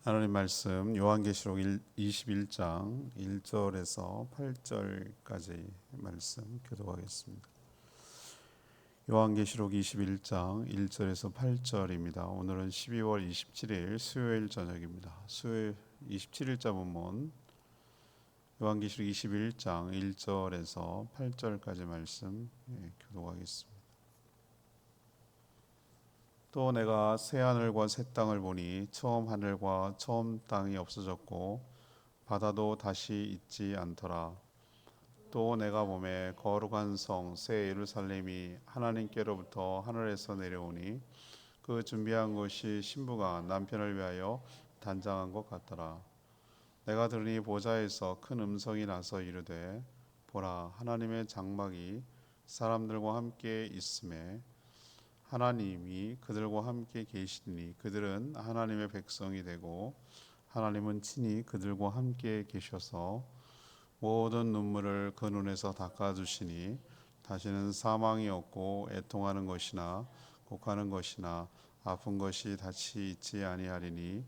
하나님 말씀 요한계시록 21장 1절에서 8절까지 말씀 교독하겠습니다. 요한계시록 21장 1절에서 8절입니다. 오늘은 12월 27일 수요일 저녁입니다. 수요일 27일자 본문 요한계시록 21장 1절에서 8절까지 말씀 교독하겠습니다. 또 내가 새 하늘과 새 땅을 보니 처음 하늘과 처음 땅이 없어졌고 바다도 다시 있지 않더라. 또 내가 보매 거룩한 성 새 예루살렘이 하나님께로부터 하늘에서 내려오니 그 준비한 것이 신부가 남편을 위하여 단장한 것 같더라. 내가 들으니 보좌에서 큰 음성이 나서 이르되 보라, 하나님의 장막이 사람들과 함께 있음에 하나님이 그들과 함께 계시니 그들은 하나님의 백성이 되고 하나님은 친히 그들과 함께 계셔서 모든 눈물을 그 눈에서 닦아주시니 다시는 사망이 없고 애통하는 것이나 곡하는 것이나 아픈 것이 다시 있지 아니하리니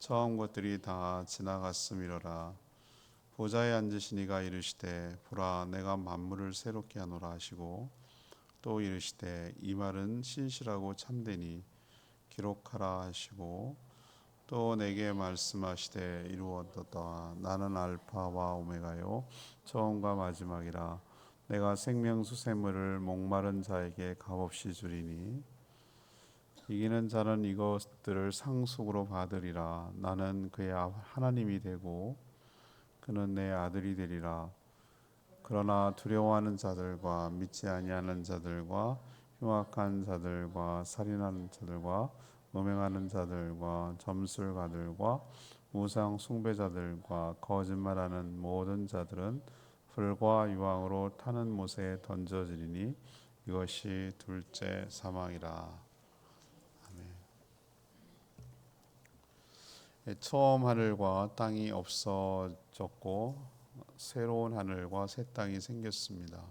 처음 것들이 다 지나갔음이로라. 보좌에 앉으신 이가 이르시되 보라, 내가 만물을 새롭게 하노라 하시고 또 이르시되 이 말은 신실하고 참되니 기록하라 하시고 또 내게 말씀하시되 이루었도다. 나는 알파와 오메가요 처음과 마지막이라. 내가 생명수 샘물을 목마른 자에게 값없이 주리니 이기는 자는 이것들을 상속으로 받으리라. 나는 그의 하나님이 되고 그는 내 아들이 되리라. 그러나 두려워하는 자들과 믿지 아니하는 자들과 흉악한 자들과 살인하는 자들과 음행하는 자들과 점술가들과 우상 숭배자들과 거짓말하는 모든 자들은 불과 유황으로 타는 못에 던져지리니 이것이 둘째 사망이라. 처음 하늘과 땅이 없어졌고 새로운 하늘과 새 땅이 생겼습니다.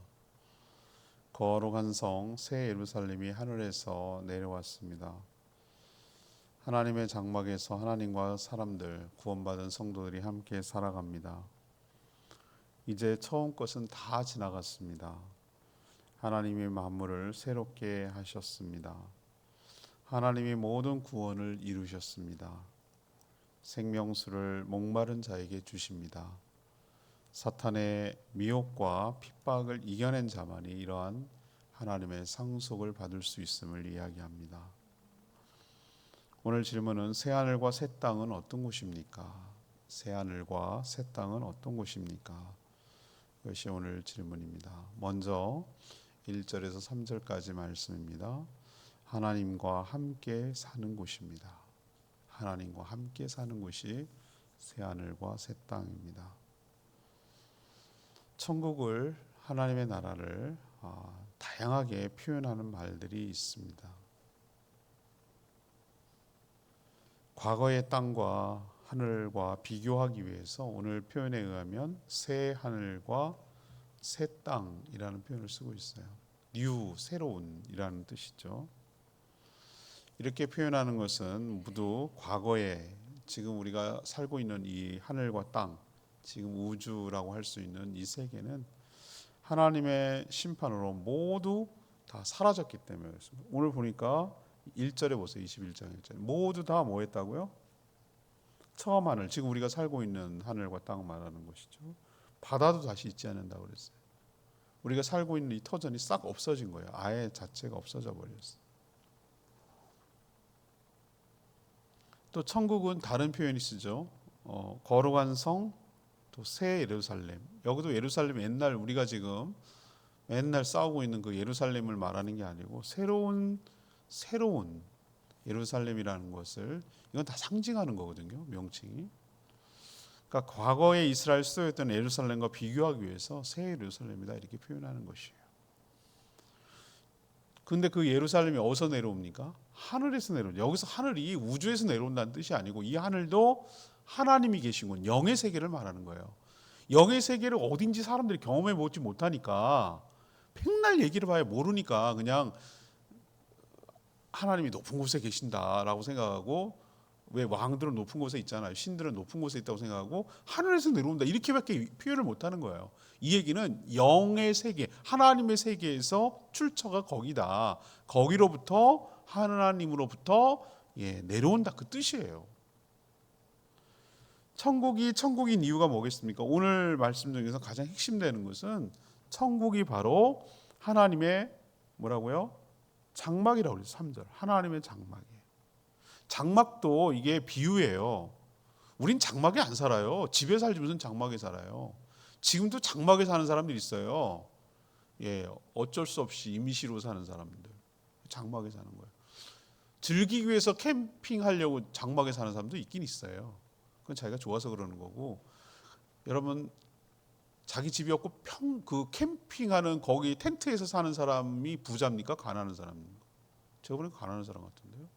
거룩한 성 새 예루살렘이 하늘에서 내려왔습니다. 하나님의 장막에서 하나님과 사람들, 구원받은 성도들이 함께 살아갑니다. 이제 처음 것은 다 지나갔습니다. 하나님이 만물을 새롭게 하셨습니다. 하나님이 모든 구원을 이루셨습니다. 생명수를 목마른 자에게 주십니다. 사탄의 미혹과 핍박을 이겨낸 자만이 이러한 하나님의 상속을 받을 수 있음을 이야기합니다. 오늘 질문은 새 하늘과 새 땅은 어떤 곳입니까? 새 하늘과 새 땅은 어떤 곳입니까? 이것이 오늘 질문입니다. 먼저 1절에서 3절까지 말씀입니다. 하나님과 함께 사는 곳입니다. 하나님과 함께 사는 곳이 새 하늘과 새 땅입니다. 천국을, 하나님의 나라를 다양하게 표현하는 말들이 있습니다. 과거의 땅과 하늘과 비교하기 위해서 오늘 표현에 의하면 새 하늘과 새 땅이라는 표현을 쓰고 있어요. 뉴, 새로운이라는 뜻이죠. 이렇게 표현하는 것은 모두 과거에 지금 우리가 살고 있는 이 하늘과 땅, 지금 우주라고 할 수 있는 이 세계는 하나님의 심판으로 모두 다 사라졌기 때문에 그렇습니다. 오늘 보니까 1절에 보세요. 21장 1절 모두 다 뭐 했다고요? 처음 하늘, 지금 우리가 살고 있는 하늘과 땅 말하는 것이죠. 바다도 다시 있지 않는다고 그랬어요. 우리가 살고 있는 이 터전이 싹 없어진 거예요. 아예 자체가 없어져 버렸어요. 또 천국은 다른 표현이 쓰죠. 거룩한 성, 또 새 예루살렘. 여기도 예루살렘 옛날 우리가 지금 맨날 싸우고 있는 그 예루살렘을 말하는 게 아니고 새로운 예루살렘이라는 것을 이건 다 상징하는 거거든요. 명칭이. 그러니까 과거의 이스라엘 수도였던 예루살렘과 비교하기 위해서 새 예루살렘이다 이렇게 표현하는 것이에요. 근데 그 예루살렘이 어디서 내려옵니까? 하늘에서 내려옵니다. 여기서 하늘이 우주에서 내려온다는 뜻이 아니고 이 하늘도 하나님이 계신 곳, 영의 세계를 말하는 거예요. 영의 세계를 어딘지 사람들이 경험해 보지 못하니까 백날 얘기를 봐야 모르니까 그냥 하나님이 높은 곳에 계신다라고 생각하고 왜 왕들은 높은 곳에 있잖아요. 신들은 높은 곳에 있다고 생각하고 하늘에서 내려온다 이렇게밖에 표현을 못하는 거예요. 이 얘기는 영의 세계, 하나님의 세계에서 출처가 거기다. 거기로부터 하나님으로부터 내려온다 그 뜻이에요. 천국이 천국인 이유가 뭐겠습니까? 오늘 말씀 중에서 가장 핵심되는 것은 천국이 바로 하나님의 뭐라고요? 장막이라고 그래요. 3절. 하나님의 장막이에요. 장막도 이게 비유예요. 우린 장막에 안 살아요. 집에 살지 무슨 장막에 살아요. 지금도 장막에 사는 사람들이 있어요. 어쩔 수 없이 임시로 사는 사람들. 장막에 사는 거예요. 즐기기 위해서 캠핑하려고 장막에 사는 사람도 있긴 있어요. 그건 자기가 좋아서 그러는 거고. 여러분 자기 집이 없고 그 캠핑하는 거기 텐트에서 사는 사람이 부자입니까? 가난한 사람입니까? 제가 보니까 가난한 사람 같은데요.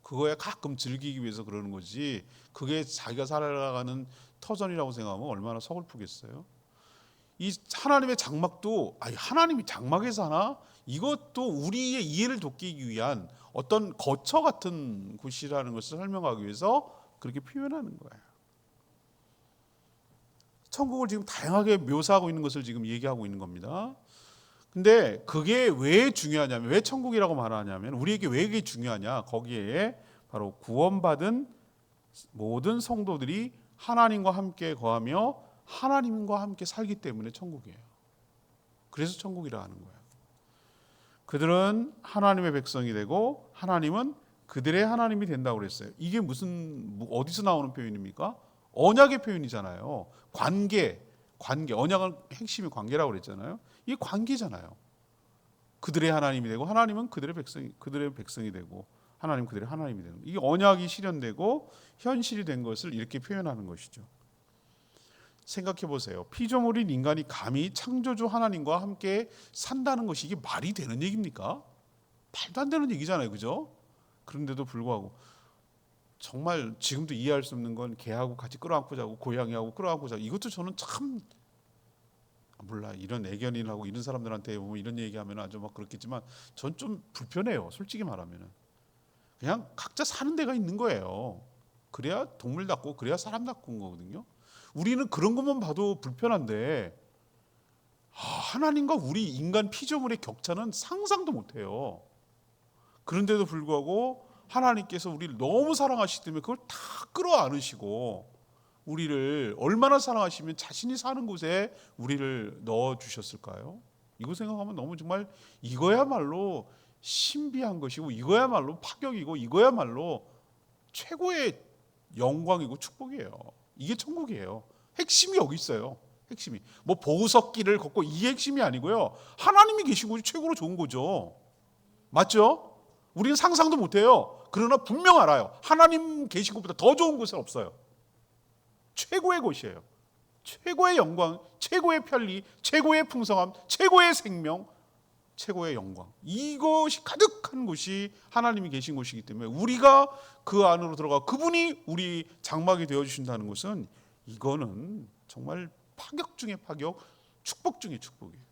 그거야 가끔 즐기기 위해서 그러는 거지. 그게 자기가 살아가는 터전이라고 생각하면 얼마나 서글프겠어요. 이 하나님의 장막도 하나님이 장막에 사나? 이것도 우리의 이해를 돕기 위한 어떤 거처 같은 곳이라는 것을 설명하기 위해서 그렇게 표현하는 거예요. 천국을 지금 다양하게 묘사하고 있는 것을 지금 얘기하고 있는 겁니다. 근데 그게 왜 중요하냐면, 왜 천국이라고 말하냐면, 우리에게 왜 이게 중요하냐? 거기에 바로 구원받은 모든 성도들이 하나님과 함께 거하며 하나님과 함께 살기 때문에 천국이에요. 그래서 천국이라 하는 거예요. 그들은 하나님의 백성이 되고 하나님은 그들의 하나님이 된다고 그랬어요. 이게 어디서 나오는 표현입니까? 언약의 표현이잖아요. 관계. 언약은 핵심이 관계라고 그랬잖아요. 이게 관계잖아요. 그들의 하나님이 되고 하나님은 그들의 백성이 되고 하나님 그들의 하나님이 되는. 이게 언약이 실현되고 현실이 된 것을 이렇게 표현하는 것이죠. 생각해 보세요. 피조물인 인간이 감히 창조주 하나님과 함께 산다는 것이 이게 말이 되는 얘기입니까? 말도 안 되는 얘기잖아요. 그죠? 그런데도 불구하고 정말 지금도 이해할 수 없는 건 개하고 같이 끌어안고 자고 고양이하고 끌어안고 자고 이것도 저는 참 몰라. 이런 애견인하고 이런 사람들한테 보면 이런 얘기하면 아주 막 그렇겠지만 전 좀 불편해요. 솔직히 말하면은. 그냥 각자 사는 데가 있는 거예요. 그래야 동물답고 그래야 사람답고 거거든요. 우리는 그런 것만 봐도 불편한데 하나님과 우리 인간 피조물의 격차는 상상도 못해요. 그런데도 불구하고 하나님께서 우리를 너무 사랑하시기 때문에 그걸 다 끌어안으시고 우리를 얼마나 사랑하시면 자신이 사는 곳에 우리를 넣어주셨을까요? 이거 생각하면 너무 정말 이거야말로 신비한 것이고 이거야말로 파격이고 이거야말로 최고의 영광이고 축복이에요. 이게 천국이에요. 핵심이 여기 있어요. 핵심이 뭐 보석길을 걷고 이 핵심이 아니고요. 하나님이 계신 곳이 최고로 좋은 거죠. 맞죠? 우리는 상상도 못해요. 그러나 분명 알아요. 하나님 계신 곳보다 더 좋은 곳은 없어요. 최고의 곳이에요. 최고의 영광, 최고의 편리, 최고의 풍성함, 최고의 생명, 최고의 영광. 이것이 가득한 곳이 하나님이 계신 곳이기 때문에 우리가 그 안으로 들어가 그분이 우리 장막이 되어주신다는 것은 이거는 정말 파격 중에 파격, 축복 중에 축복이에요.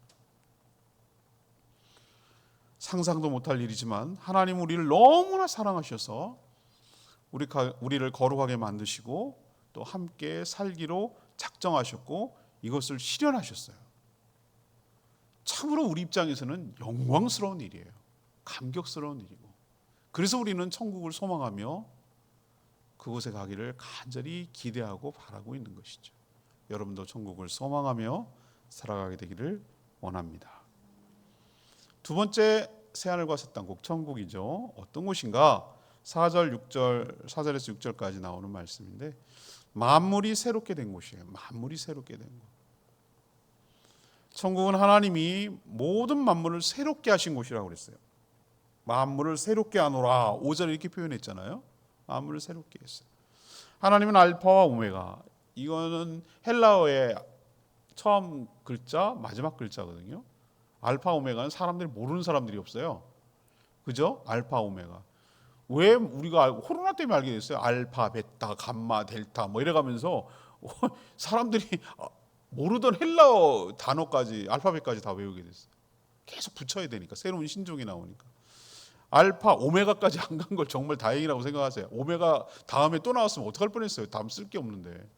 상상도 못할 일이지만 하나님 우리를 너무나 사랑하셔서 우리를 거룩하게 만드시고 또 함께 살기로 작정하셨고 이것을 실현하셨어요. 참으로 우리 입장에서는 영광스러운 일이에요. 감격스러운 일이고. 그래서 우리는 천국을 소망하며 그곳에 가기를 간절히 기대하고 바라고 있는 것이죠. 여러분도 천국을 소망하며 살아가게 되기를 원합니다. 두 번째 새하늘과 새 땅 곧 천국이죠. 어떤 곳인가? 4절에서 6절까지 나오는 말씀인데 만물이 새롭게 된 곳이에요. 만물이 새롭게 된 곳. 천국은 하나님이 모든 만물을 새롭게 하신 곳이라고 그랬어요. 만물을 새롭게 하노라. 5절에 이렇게 표현했잖아요. 만물을 새롭게 했어요. 하나님은 알파와 오메가. 이거는 헬라어의 처음 글자, 마지막 글자거든요. 알파 오메가는 사람들이 모르는 사람들이 없어요. 그죠? 알파 오메가. 왜 우리가 코로나 때문에 알게 됐어요? 알파, 베타, 감마, 델타 뭐 이래가면서 사람들이 모르던 헬라어 단어까지 알파벳까지 다 외우게 됐어요. 계속 붙여야 되니까 새로운 신종이 나오니까. 알파, 오메가까지 안 간 걸 정말 다행이라고 생각하세요. 오메가 다음에 또 나왔으면 어떡할 뻔했어요. 다음 쓸 게 없는데.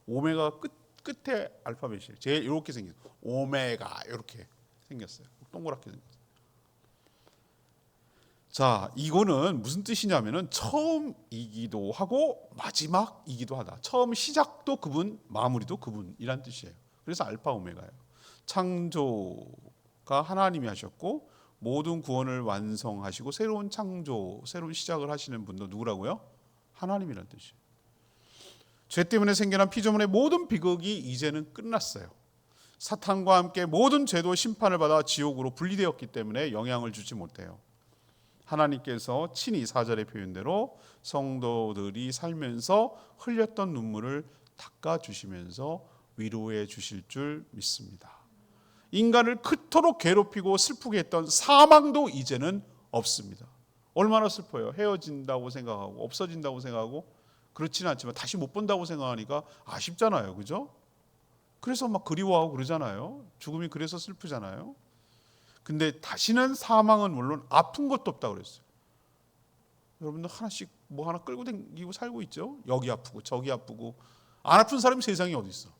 오메가 끝에 알파벳이 제일 이렇게 생겼어요. 오메가 이렇게 생겼어요. 동그랗게 생겼어요. 자, 이거는 무슨 뜻이냐면은 처음이기도 하고 마지막이기도 하다. 처음 시작도 그분, 마무리도 그분이란 뜻이에요. 그래서 알파 오메가예요. 창조가 하나님이 하셨고 모든 구원을 완성하시고 새로운 창조, 새로운 시작을 하시는 분도 누구라고요? 하나님이란 뜻이에요. 죄 때문에 생겨난 피조물의 모든 비극이 이제는 끝났어요. 사탄과 함께 모든 죄도 심판을 받아 지옥으로 분리되었기 때문에 영향을 주지 못해요. 하나님께서 친히 4절의 표현대로 성도들이 살면서 흘렸던 눈물을 닦아주시면서 위로해 주실 줄 믿습니다. 인간을 그토록 괴롭히고 슬프게 했던 사망도 이제는 없습니다. 얼마나 슬퍼요. 헤어진다고 생각하고 없어진다고 생각하고 그렇지는 않지만 다시 못 본다고 생각하니까 아쉽잖아요. 그죠? 그래서 막 그리워하고 그러잖아요. 죽음이 그래서 슬프잖아요. 근데 다시는 사망은 물론 아픈 것도 없다고 그랬어요. 여러분들 하나씩 뭐 하나 끌고 다니고 살고 있죠. 여기 아프고 저기 아프고. 안 아픈 사람이 세상에 어디 있어.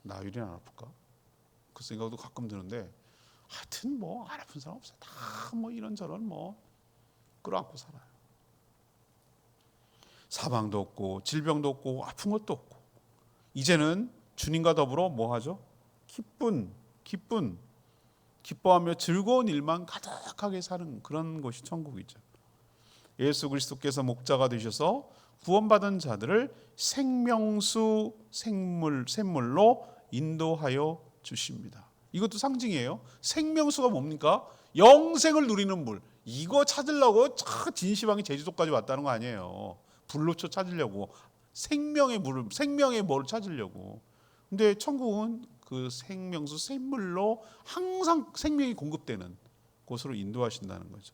나율이 안 아플까? 그 생각도 가끔 드는데 하여튼 뭐 안 아픈 사람 없어요. 다 뭐 이런저런 뭐 끌어안고 살아요. 사망도 없고 질병도 없고 아픈 것도 없고 이제는 주님과 더불어 뭐 하죠? 기뻐하며 즐거운 일만 가득하게 사는 그런 곳이 천국이죠. 예수 그리스도께서 목자가 되셔서 구원받은 자들을 생명수 샘물로 인도하여 주십니다. 이것도 상징이에요. 생명수가 뭡니까? 영생을 누리는 물. 이거 찾으려고 진시방이 제주도까지 왔다는 거 아니에요. 불로초 찾으려고 생명의 물을, 생명의 뭐를 찾으려고. 근데 천국은 그 생명수 샘물로 항상 생명이 공급되는 곳으로 인도하신다는 거죠.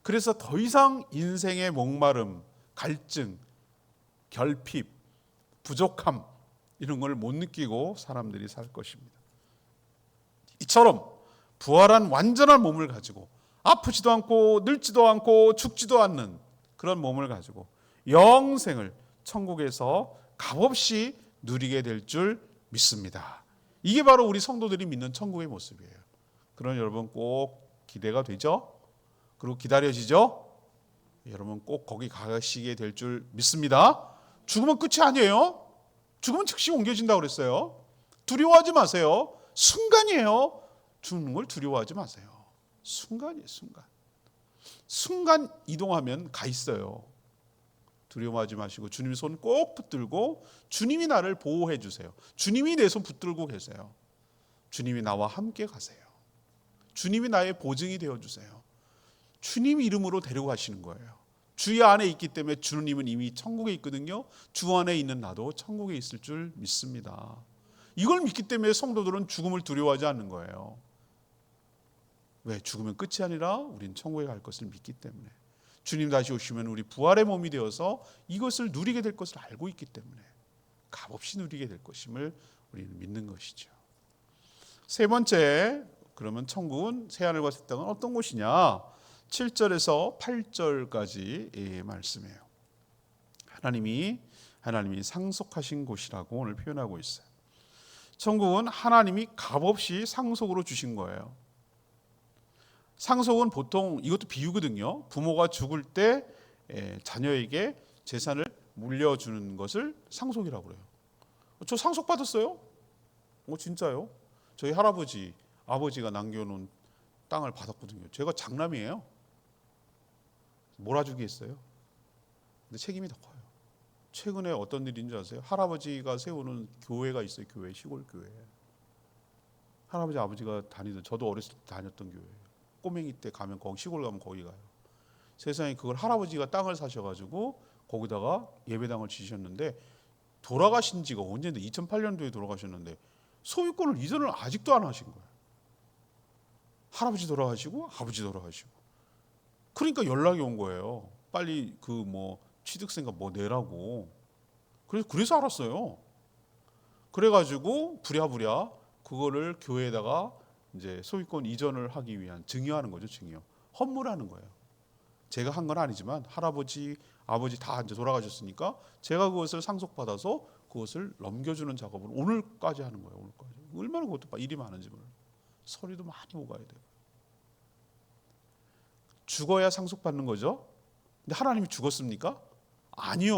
그래서 더 이상 인생의 목마름, 갈증, 결핍, 부족함 이런 걸 못 느끼고 사람들이 살 것입니다. 이처럼 부활한 완전한 몸을 가지고 아프지도 않고 늙지도 않고 죽지도 않는 그런 몸을 가지고 영생을 천국에서 값없이 누리게 될 줄 믿습니다. 이게 바로 우리 성도들이 믿는 천국의 모습이에요. 그럼 여러분 꼭 기대가 되죠? 그리고 기다려지죠? 여러분 꼭 거기 가시게 될 줄 믿습니다. 죽으면 끝이 아니에요. 죽으면 즉시 옮겨진다고 그랬어요. 두려워하지 마세요. 순간이에요. 죽는 걸 두려워하지 마세요. 순간이에요. 순간 이동하면 가 있어요. 두려워하지 마시고 주님 손 꼭 붙들고 주님이 나를 보호해 주세요. 주님이 내 손 붙들고 계세요. 주님이 나와 함께 가세요. 주님이 나의 보증이 되어 주세요. 주님 이름으로 데려가시는 거예요. 주 안에 있기 때문에 주님은 이미 천국에 있거든요. 주 안에 있는 나도 천국에 있을 줄 믿습니다. 이걸 믿기 때문에 성도들은 죽음을 두려워하지 않는 거예요. 왜? 죽으면 끝이 아니라 우린 천국에 갈 것을 믿기 때문에. 주님 다시 오시면 우리 부활의 몸이 되어서 이것을 누리게 될 것을 알고 있기 때문에 값없이 누리게 될 것임을 우리는 믿는 것이죠. 세 번째, 그러면 천국은 새하늘과 새 땅은 어떤 곳이냐? 7절에서 8절까지 말씀이에요. 하나님이 상속하신 곳이라고 오늘 표현하고 있어요. 천국은 하나님이 값없이 상속으로 주신 거예요. 상속은 보통 이것도 비유거든요. 부모가 죽을 때 자녀에게 재산을 물려주는 것을 상속이라고 그래요. 저 상속 받았어요? 진짜요? 저희 할아버지, 아버지가 남겨놓은 땅을 받았거든요. 제가 장남이에요. 몰아주기 했어요. 근데 책임이 더 커요. 최근에 어떤 일인 줄 아세요? 할아버지가 세우는 교회가 있어요. 교회, 시골 교회. 할아버지, 아버지가 다니던, 저도 어렸을 때 다녔던 교회예요. 꼬맹이 때 가면 거기 시골 가면 거기 가요. 세상에 그걸 할아버지가 땅을 사셔가지고 거기다가 예배당을 지으셨는데 돌아가신 지가 언제인데 2008년도에 돌아가셨는데 소유권을 이전을 아직도 안 하신 거예요. 할아버지 돌아가시고 아버지 돌아가시고. 그러니까 연락이 온 거예요. 빨리 그 취득세인가 내라고. 그래서 알았어요. 그래가지고 부랴부랴 그거를 교회에다가 이제 소유권 이전을 하기 위한 증여하는 거죠, 증여. 헌물하는 거예요. 제가 한 건 아니지만 할아버지, 아버지 다 이제 돌아가셨으니까 제가 그것을 상속받아서 그것을 넘겨주는 작업을 오늘까지 하는 거예요. 오늘까지. 얼마나 그것도 일이 많은지 몰라요. 서류도 많이 오가야 돼요. 죽어야 상속받는 거죠. 근데 하나님이 죽었습니까? 아니요.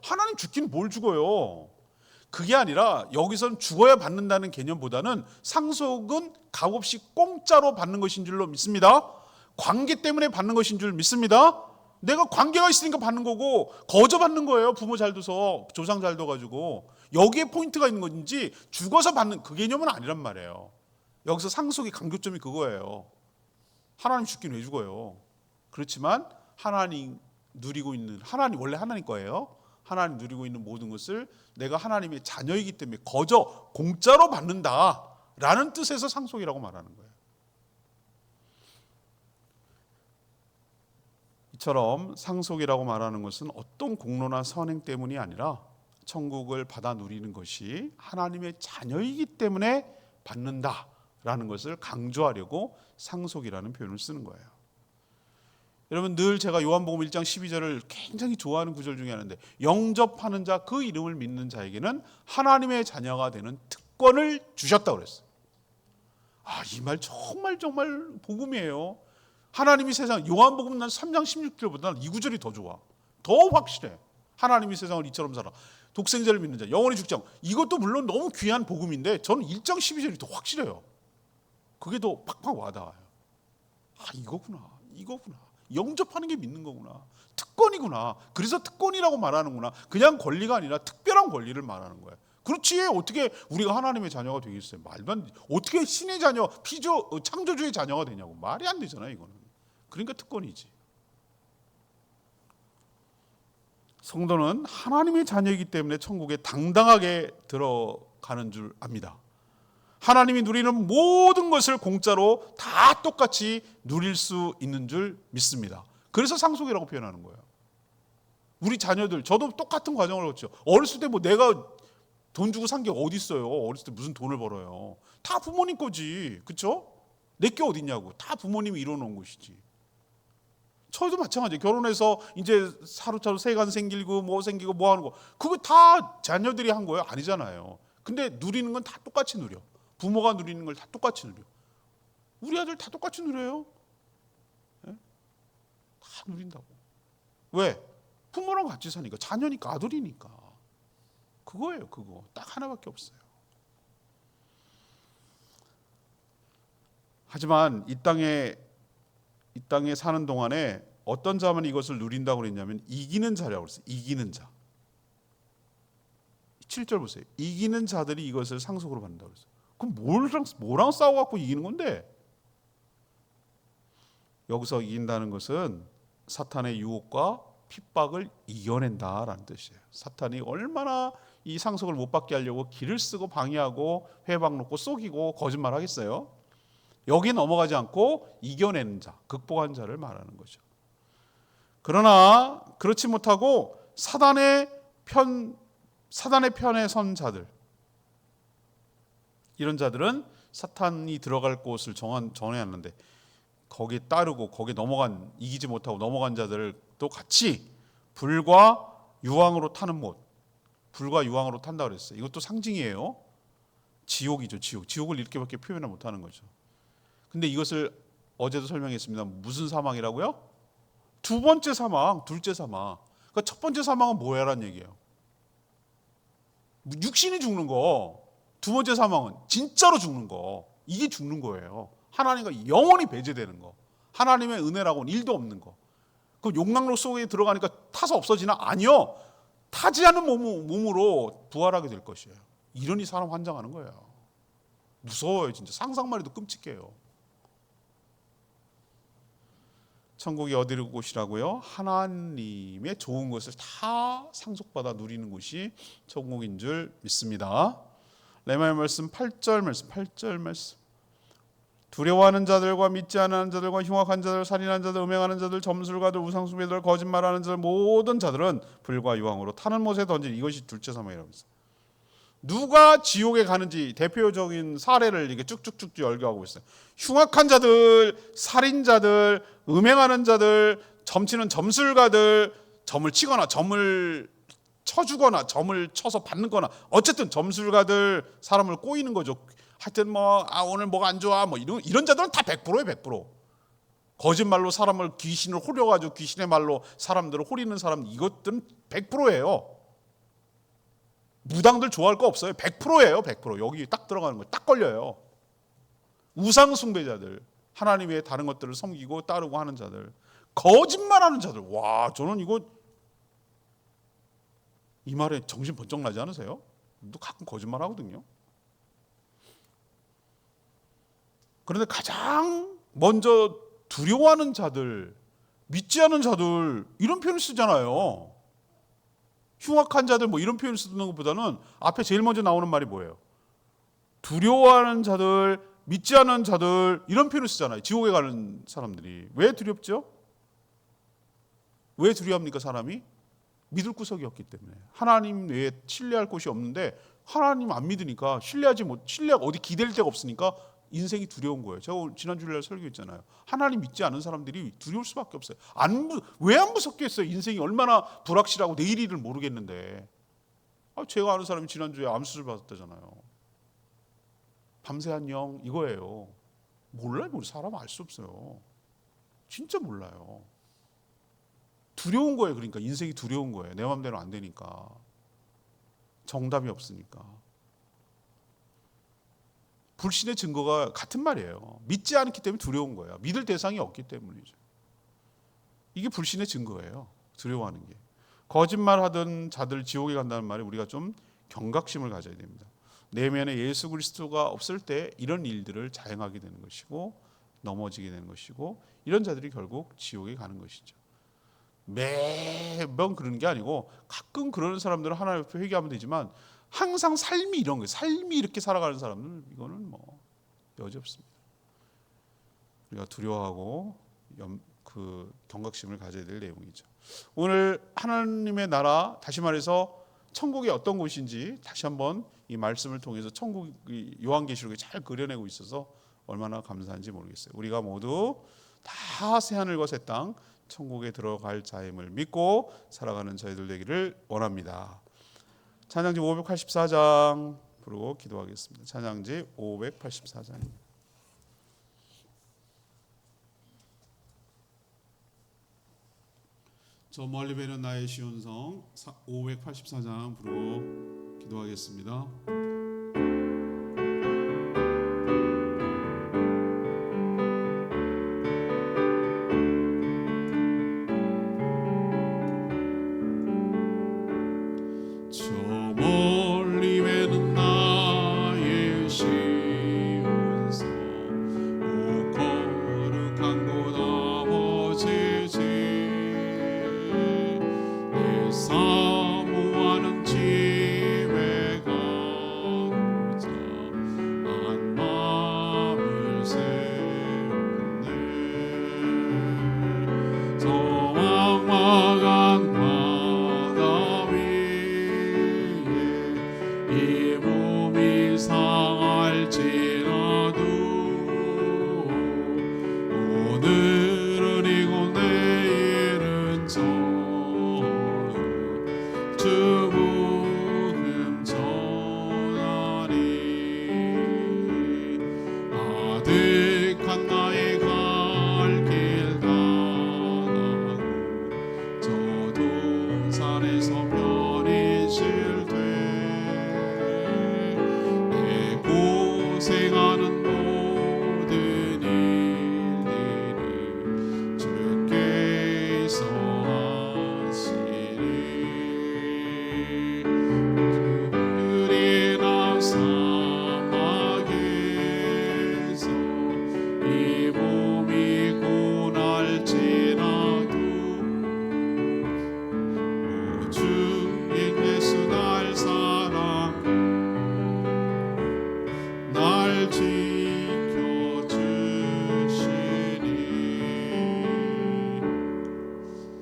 하나님 죽긴 뭘 죽어요. 그게 아니라 여기선 죽어야 받는다는 개념보다는 상속은 값없이 공짜로 받는 것인 줄로 믿습니다. 관계 때문에 받는 것인 줄 믿습니다. 내가 관계가 있으니까 받는 거고 거저 받는 거예요. 부모 잘 둬서 조상 잘 둬가지고 여기에 포인트가 있는 건지 죽어서 받는 그 개념은 아니란 말이에요. 여기서 상속의 강조점이 그거예요. 하나님 죽긴 왜 죽어요. 그렇지만 하나님 누리고 있는, 하나님 원래 하나님 거예요. 하나님 누리고 있는 모든 것을 내가 하나님의 자녀이기 때문에 거저 공짜로 받는다라는 뜻에서 상속이라고 말하는 거예요. 이처럼 상속이라고 말하는 것은 어떤 공로나 선행 때문이 아니라 천국을 받아 누리는 것이 하나님의 자녀이기 때문에 받는다라는 것을 강조하려고 상속이라는 표현을 쓰는 거예요. 여러분, 늘 제가 요한복음 1장 12절을 굉장히 좋아하는 구절 중에 하나인데, 영접하는 자, 그 이름을 믿는 자에게는 하나님의 자녀가 되는 특권을 주셨다고 그랬어요. 이 말 정말 복음이에요. 하나님이 세상, 요한복음 난 3장 16절보다 이 구절이 더 좋아. 더 확실해. 하나님이 세상을 이처럼 살아. 독생자를 믿는 자, 영원히 죽지 않고. 이것도 물론 너무 귀한 복음인데 저는 1장 12절이 더 확실해요. 그게 더 팍팍 와닿아요. 이거구나. 영접하는 게 믿는 거구나. 특권이구나. 그래서 특권이라고 말하는구나. 그냥 권리가 아니라 특별한 권리를 말하는 거예요. 그렇지, 어떻게 우리가 하나님의 자녀가 되겠어요? 말도 안 돼. 어떻게 신의 자녀, 창조주의 자녀가 되냐고. 말이 안 되잖아요, 이거는. 그러니까 특권이지. 성도는 하나님의 자녀이기 때문에 천국에 당당하게 들어가는 줄 압니다. 하나님이 누리는 모든 것을 공짜로 다 똑같이 누릴 수 있는 줄 믿습니다. 그래서 상속이라고 표현하는 거예요. 우리 자녀들, 저도 똑같은 과정을 거쳤죠. 어렸을 때 내가 돈 주고 산 게 어디 있어요? 어렸을 때 무슨 돈을 벌어요? 다 부모님 거지, 그렇죠? 내게 어디 있냐고. 다 부모님이 이뤄놓은 것이지. 저도 마찬가지예요. 결혼해서 이제 사루차로 세간 생기고 뭐 생기고 뭐 하는 거, 그거 다 자녀들이 한 거예요? 아니잖아요. 근데 누리는 건 다 똑같이 누려. 부모가 누리는 걸 다 똑같이 누려. 우리 아들 다 똑같이 누려요. 네? 다 누린다고. 왜? 부모랑 같이 사니까. 자녀니까, 아들이니까. 그거예요, 그거. 딱 하나밖에 없어요. 하지만 이 땅에 사는 동안에 어떤 자만 이것을 누린다고 그랬냐면 이기는 자라고 그랬어요. 이기는 자. 7절 보세요. 이기는 자들이 이것을 상속으로 받는다고 그랬어요. 그럼 뭐랑 싸워갖고 이기는 건데? 여기서 이긴다는 것은 사탄의 유혹과 핍박을 이겨낸다라는 뜻이에요. 사탄이 얼마나 이 상속을 못 받게 하려고 길을 쓰고 방해하고 회방 놓고 속이고 거짓말 하겠어요? 여기 넘어가지 않고 이겨내는 자, 극복한 자를 말하는 거죠. 그러나 그렇지 못하고 사단의 편에 선 자들, 이런 자들은 사탄이 들어갈 곳을 정해놨는데 거기에 따르고 거기에 이기지 못하고 넘어간 자들도 같이 불과 유황으로 타는 못, 불과 유황으로 탄다 그랬어요. 이것도 상징이에요. 지옥이죠, 지옥. 지옥을 이렇게밖에 표현을 못하는 거죠. 근데 이것을 어제도 설명했습니다. 무슨 사망이라고요? 두 번째 사망, 둘째 사망. 그러니까 첫 번째 사망은 뭐야라는 얘기예요. 육신이 죽는 거. 두 번째 사망은 진짜로 죽는 거. 이게 죽는 거예요. 하나님과 영원히 배제되는 거. 하나님의 은혜라고는 일도 없는 거. 그럼 용광로 속에 들어가니까 타서 없어지나? 아니요. 타지 않은 몸으로 부활하게 될 것이에요. 이러니 사람 환장하는 거예요. 무서워요, 진짜. 상상만 해도 끔찍해요. 천국이 어디 곳이라고요? 하나님의 좋은 것을 다 상속받아 누리는 곳이 천국인 줄 믿습니다. 레마의 말씀 8절 말씀. 두려워하는 자들과 믿지 않는 자들과 흉악한 자들, 살인하는 자들, 음행하는 자들, 점술가들, 우상숭배들, 거짓말하는 자들, 모든 자들은 불과 유황으로 타는 못에 던진, 이것이 둘째 사망이라고 했어요. 누가 지옥에 가는지 대표적인 사례를 이게 쭉쭉쭉 열거하고 있어요. 흉악한 자들, 살인자들, 음행하는 자들, 점치는 점술가들, 점을 치거나 점을 쳐주거나 점을 쳐서 받는 거나 어쨌든 점술가들 사람을 꼬이는 거죠. 하여튼 뭐 오늘 뭐가 안 좋아 뭐 이런 자들은 다 100%예요. 100%. 거짓말로 사람을 귀신을 호려가지고 귀신의 말로 사람들을 호리는 사람 이것들은 100%예요. 무당들 좋아할 거 없어요. 100%예요. 100%. 여기 딱 들어가는 거예요. 딱 걸려요. 우상 숭배자들, 하나님 외에 다른 것들을 섬기고 따르고 하는 자들, 거짓말하는 자들. 와, 저는 이 말에 정신 번쩍 나지 않으세요? 또 가끔 거짓말하거든요. 그런데 가장 먼저 두려워하는 자들, 믿지 않은 자들 이런 표현을 쓰잖아요. 흉악한 자들 뭐 이런 표현을 쓰는 것보다는 앞에 제일 먼저 나오는 말이 뭐예요? 두려워하는 자들, 믿지 않은 자들 이런 표현을 쓰잖아요. 지옥에 가는 사람들이. 왜 두렵죠? 왜 두려워합니까 사람이? 믿을 구석이 없기 때문에. 하나님 외에 신뢰할 곳이 없는데 하나님 안 믿으니까 신뢰가 어디 기댈 데가 없으니까 인생이 두려운 거예요. 제가 지난주에 설교했잖아요. 하나님 믿지 않은 사람들이 두려울 수밖에 없어요. 왜 안 무섭겠어요? 인생이 얼마나 불확실하고 내일 일을 모르겠는데. 제가 아는 사람이 지난주에 암수술 받았다잖아요. 밤새 안녕 이거예요. 몰라요. 사람 알 수 없어요. 진짜 몰라요. 두려운 거예요. 그러니까 인생이 두려운 거예요. 내 마음대로 안 되니까. 정답이 없으니까. 불신의 증거가 같은 말이에요. 믿지 않기 때문에 두려운 거예요. 믿을 대상이 없기 때문이죠. 이게 불신의 증거예요. 두려워하는 게. 거짓말하던 자들 지옥에 간다는 말에 우리가 좀 경각심을 가져야 됩니다. 내면에 예수 그리스도가 없을 때 이런 일들을 자행하게 되는 것이고 넘어지게 되는 것이고 이런 자들이 결국 지옥에 가는 것이죠. 매번 그러는 게 아니고 가끔 그러는 사람들은 하나님 앞에 회개하면 되지만 항상 삶이 이런 거예요. 삶이 이렇게 살아가는 사람들은 이거는 뭐 여지 없습니다. 우리가 두려워하고 그 경각심을 가져야 될 내용이죠. 오늘 하나님의 나라, 다시 말해서 천국이 어떤 곳인지 다시 한번 이 말씀을 통해서 천국이 요한계시록에 잘 그려내고 있어서 얼마나 감사한지 모르겠어요. 우리가 모두 다 새하늘과 새 땅 천국에 들어갈 자임을 믿고 살아가는 저희들 되기를 원합니다. 찬양지 584장 부르고 기도하겠습니다. 찬양지 584장입니다. 저 멀리 배는 나의 시온성 584장 부르고 기도하겠습니다.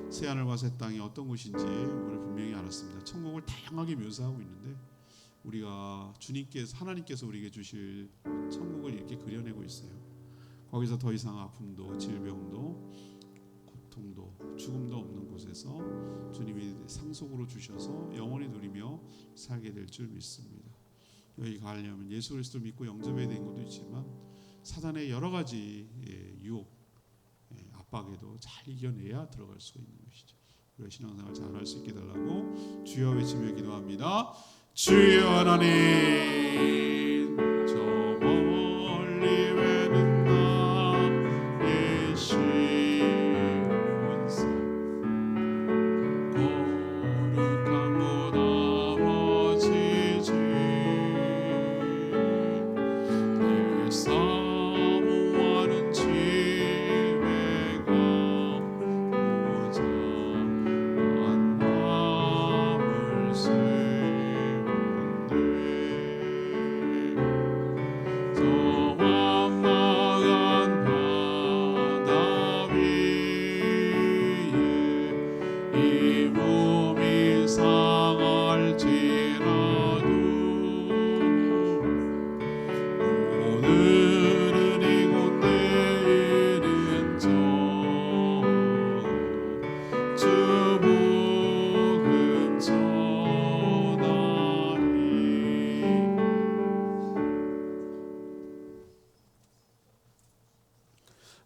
새하늘과 새 땅이 어떤 곳인지 우리 분명히 알았습니다. 천국을 다양하게 묘사하고 있는데 우리가 하나님께서 우리에게 주실 천국을 이렇게 그려내고 있어요. 거기서 더 이상 아픔도 질병도 고통도 죽음도 없는 곳에서 주님이 상속으로 주셔서 영원히 누리며 살게 될 줄 믿습니다. 여기 가려면 예수 그리스도를 믿고 영접해야 되는 것도 있지만 사단의 여러 가지 유혹, 압박에도 잘 이겨내야 들어갈 수가 있는 것이죠. 우리가 신앙생활 잘할 수 있게 달라고 주여 외치며 기도합니다. 주여 하나님, 저 멀리 외는 나의 시온산 거룩한 곳 아버지 집 늘 사모하는 집에 가보자 난 마음을 세운데 저 황망한 바다 위에 이 몸이 상할지라도 오늘은 이곳 내일은 저 주 복음 전하리.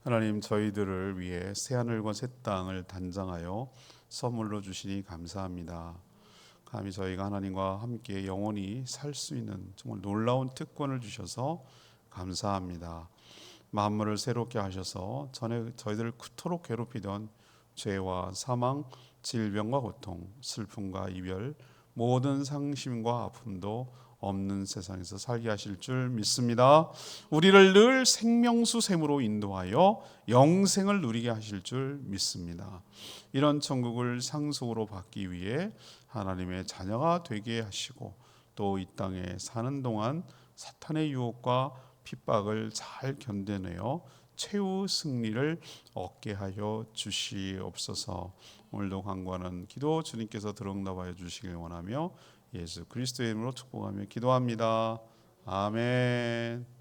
하나님, 저희들을 위해 새하늘과 새 땅을 단장하여 선물로 주시니 감사합니다. 감히 저희가 하나님과 함께 영원히 살 수 있는 정말 놀라운 특권을 주셔서 감사합니다. 만물을 새롭게 하셔서 전에 저희들을 그토록 괴롭히던 죄와 사망, 질병과 고통, 슬픔과 이별, 모든 상심과 아픔도 없는 세상에서 살게 하실 줄 믿습니다. 우리를 늘 생명수 샘으로 인도하여 영생을 누리게 하실 줄 믿습니다. 이런 천국을 상속으로 받기 위해 하나님의 자녀가 되게 하시고 또 이 땅에 사는 동안 사탄의 유혹과 핍박을 잘 견뎌내어 최후 승리를 얻게 하여 주시옵소서. 오늘도 간구하는 기도 주님께서 들응답하여 주시길 원하며 예수 그리스도의 이름으로 축복하며 기도합니다. 아멘.